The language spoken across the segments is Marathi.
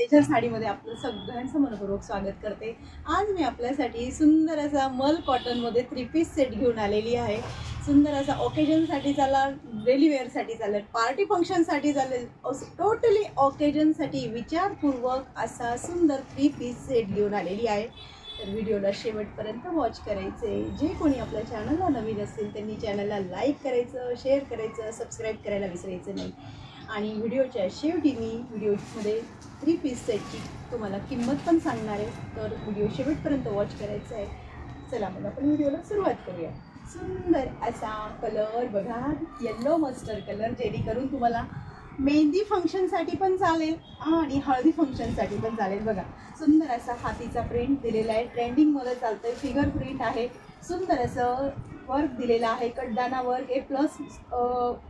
तेजल साडीमध्ये आपलं सगळ्यांचं मनपूर्वक स्वागत करते। आज मी आपल्यासाठी सुंदर असा मल कॉटनमध्ये 3 पीस सेट घेऊन आलेली आहे। सुंदर असा ओकेजनसाठी चालेल, डेली वेअरसाठी चालेल, पार्टी फंक्शनसाठी चालेल, टोटली ओकेजनसाठी विचारपूर्वक असा सुंदर 3 पीस सेट घेऊन आलेली आहे। तर व्हिडिओला शेवटपर्यंत वॉच करायचे। जे कोणी आपल्या चॅनलला नवीन असतील त्यांनी चॅनलला लाईक करायचं, शेअर करायचं, सबस्क्राईब करायला विसरायचं नाही। आणि व्हिडिओच्या शेवटी मी व्हिडिओमध्ये 3 पीस सेटची तुम्हाला किंमत पण सांगणार आहे, तर व्हिडिओ शेवटपर्यंत वॉच करायचा आहे। चला मग आपण व्हिडिओला सुरुवात करूया। सुंदर असा कलर बघा, येलो मस्टर्ड कलर, जेणेकरून तुम्हाला मेहंदी फंक्शनसाठी पण चालेल आणि हळदी फंक्शनसाठी पण चालेल। बघा सुंदर असा हातीचा प्रिंट दिलेला आहे, ट्रेंडिंगमध्ये चालतंय, फिगर प्रिंट आहे, सुंदर असं वर्क दिलेला आहे, कटदाना वर्क आहे, प्लस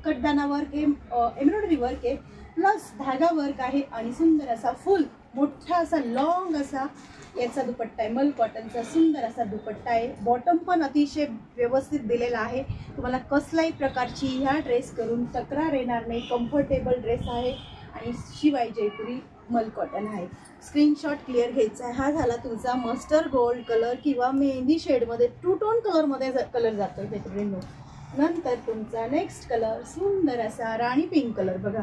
कटदाना वर्क आहे, एम्ब्रॉयडरी वर्क आहे, प्लस धागा वर्क आहे आणि सुंदर असा फुल मोठा असा लॉंग असा याचा दुपट्टा आहे। मल कॉटनचा सुंदर असा दुपट्टा आहे। बॉटम पण अतिशय व्यवस्थित दिलेला आहे, तुम्हाला कसल्याही प्रकारची ह्या ड्रेस करून तक्रार येणार नाही। कम्फर्टेबल ड्रेस आहे आणि शिवाय जयपुरी मल कॉटन आहे। स्क्रीनशॉट क्लिअर घ्यायचा आहे। हा झाला तुमचा मस्टर्ड गोल्ड कलर किंवा मेहंदी शेडमध्ये, टू टोन कलरमध्ये कलर जातो मैत्रिणींनो। नंतर तुमचा नेक्स्ट कलर सुंदर असा राणी पिंक कलर, बघा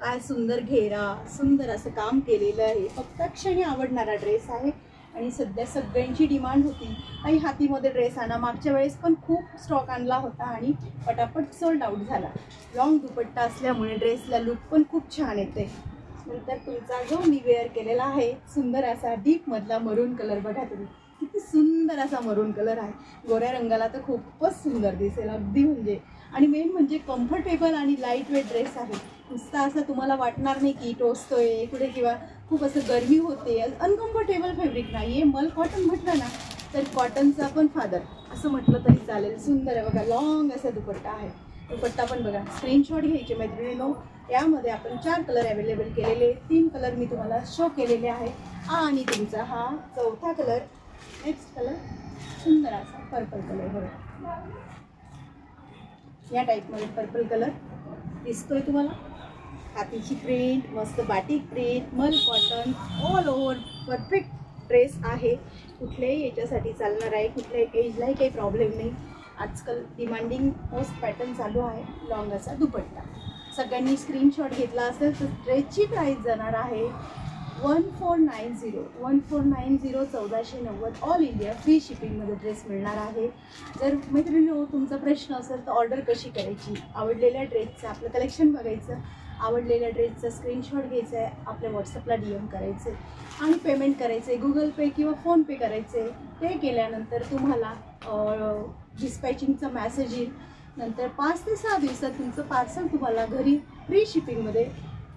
काय सुंदर घेरा, सुंदर असं काम केलेलं आहे, फक्त क्षणी आवडणारा ड्रेस आहे आणि सध्या सगळ्यांची डिमांड होती काही हातीमध्ये ड्रेस आणा। मागच्या वेळेस पण खूप स्टॉक आणला होता आणि पटापट सोल्ड आउट झाला। लॉंग दुपट्टा असल्यामुळे ड्रेसला लुक पण खूप छान येते। नंतर तुमचा जो मी वेअर केलेला आहे सुंदर असा डीपमधला मरून कलर, बघा तुम्ही किती सुंदर असा मरून कलर आहे। गोऱ्या रंगाला तर खूपच सुंदर दिसेल अगदी म्हणजे, आणि मेन म्हणजे कम्फर्टेबल आणि लाईट वेट ड्रेस आहे। नुसता असं तुम्हाला वाटणार नाही की टोचतोय कुठे किंवा खूप असं गरमी होते, अनकम्फर्टेबल फॅब्रिक नाही आहे। मल कॉटन म्हटलं ना तर कॉटनचा पण फादर असं म्हटलं तरी चालेल। सुंदर आहे बघा, लॉंग असा दुपट्टा आहे। दुपट्टा पण बघा, स्क्रीनशॉट घ्यायचे मैत्रिणींनो। यामध्ये आपण 4 कलर अवेलेबल केलेले, 3 कलर मी तुम्हाला शो केलेले आहे आणि तुमचा हा 4था कलर। नेक्स्ट कलर सुंदर असा पर्पल कलर, बघा या टाईपमध्ये पर्पल कलर दिसतोय तुम्हाला। हातीची प्रिंट, मस्त बाटिक प्रिंट, मल cotton, all over perfect dress आहे। कुठल्याही याच्यासाठी चालणार आहे, कुठल्याही एजलाही काही प्रॉब्लेम नाही। आजकाल डिमांडिंग मोस्ट पॅटर्न चालू आहे, लॉंग असा दुपट्टा। सगळ्यांनी स्क्रीनशॉट घेतला असेल तर ड्रेसची प्राईस जाणार आहे 1490 1490 ऑल इंडिया फ्री शिपिंगमध्ये ड्रेस मिळणार आहे। जर मैत्रिणींनो तुमचा प्रश्न असेल तर ऑर्डर कशी करायची, आवडलेल्या ड्रेसचं आपलं कलेक्शन बघायचं, आवडलेल्या ड्रेसचा स्क्रीनशॉट घ्यायचा आहे, आपल्या व्हॉट्सअपला DM करायचे आणि पेमेंट करायचे, गुगल पे किंवा फोनपे करायचे। पे केल्यानंतर तुम्हाला डिस्पॅचिंगचा मेसेज येईल, नंतर 5 ते 6 दिवसात तुमचं पार्सल तुम्हाला घरी फ्री शिपिंगमध्ये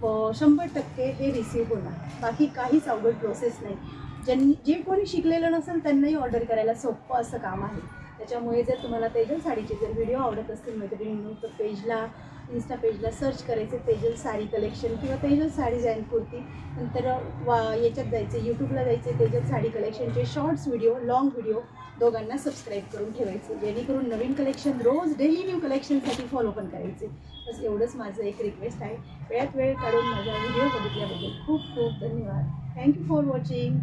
100% हे रिसीव्ह होणार। बाकी काहीच अवघड प्रोसेस नाही। जे कोणी शिकलेलं नसेल त्यांनाही ऑर्डर करायला सोपं असं काम आहे। त्याच्यामुळे जर तुम्हाला तेजल साडीचे जर व्हिडिओ आवडत असतील मैत्रिणींनो तर पेजला, इन्स्टा पेजला सर्च करायचे तेजल साडी कलेक्शन किंवा तेजल साडीज अँड कुर्ती। नंतर याच्यात जायचे, यूट्यूबला जायचे, तेजल साडी कलेक्शनचे शॉर्ट्स व्हिडिओ, लॉंग व्हिडिओ दोघांना सबस्क्राईब करून ठेवायचे, जेणेकरून नवीन कलेक्शन रोज डेली न्यू कलेक्शनसाठी फॉलो पण करायचे। बस एवढंच माझं एक रिक्वेस्ट आहे। वेळात वेळ काढून माझा व्हिडिओ बघितल्याबद्दल खूप खूप धन्यवाद। Thank you for watching.